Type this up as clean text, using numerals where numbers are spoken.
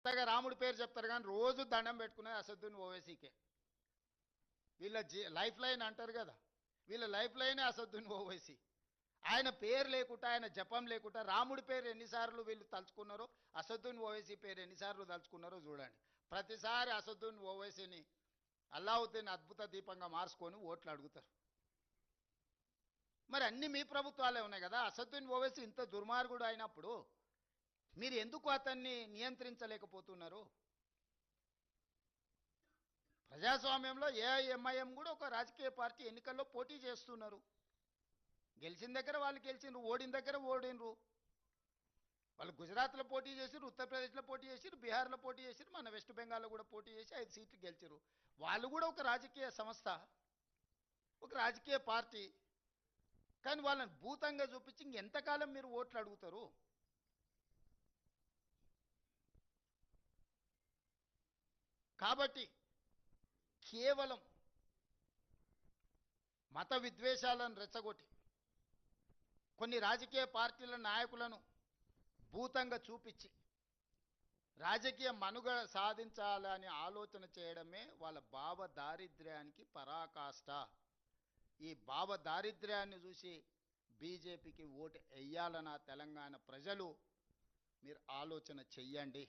కొత్తగా రాముడి పేరు చెప్తారు కానీ రోజు దండం పెట్టుకునేది అసదుద్దీన్ ఓవైసీకే. వీళ్ళ లైఫ్ లైన్ అంటారు కదా, వీళ్ళ లైఫ్ లైనే అసదుద్దీన్ ఓవైసీ. ఆయన పేరు లేకుండా, ఆయన జపం లేకుండా రాముడి పేరు ఎన్నిసార్లు వీళ్ళు తలుచుకున్నారో, అసదుద్దీన్ ఓవైసీ పేరు ఎన్నిసార్లు తలుచుకున్నారో చూడండి. ప్రతిసారి అసదుద్దీన్ ఓవైసీని అల్లావుద్దీన్ అద్భుత దీపంగా మార్చుకొని ఓట్లు అడుగుతారు. మరి అన్ని మీ ప్రభుత్వాలే ఉన్నాయి కదా. అసదుద్దీన్ ఓవైసీ ఇంత దుర్మార్గుడు అయినప్పుడు మీరు ఎందుకు అతన్ని నియంత్రించలేకపోతున్నారు? ప్రజాస్వామ్యంలో ఏఐఎంఐఎం కూడా ఒక రాజకీయ పార్టీ ఎన్నికల్లో పోటీ చేస్తున్నారు. గెలిచిన దగ్గర వాళ్ళు గెలిచినారు, ఓడిన దగ్గర ఓడినరు. వాళ్ళు గుజరాత్లో పోటీ చేసిరు, ఉత్తరప్రదేశ్లో పోటీ చేసిరు, బీహార్లో పోటీ చేసిరు, మన వెస్ట్ బెంగాల్లో కూడా పోటీ చేసి 5 సీట్లు గెలిచారు. వాళ్ళు కూడా ఒక రాజకీయ సంస్థ, ఒక రాజకీయ పార్టీ. కానీ వాళ్ళని భూతంగా చూపించి ఇంకెంతకాలం మీరు ఓట్లు అడుగుతారు? కాబట్టి కేవలం మత విద్వేషాలను రెచ్చగొట్టి కొన్ని రాజకీయ పార్టీల నాయకులను భూతంగా చూపించి రాజకీయ మనుగడ సాధించాలని ఆలోచన చేయడమే వాళ్ళ భావ దారిద్ర్యానికి పరాకాష్ట. ఈ భావ దారిద్ర్యాన్ని చూసి బీజేపీకి ఓటు వేయాలన్న తెలంగాణ ప్రజలు మీరు ఆలోచన చెయ్యండి.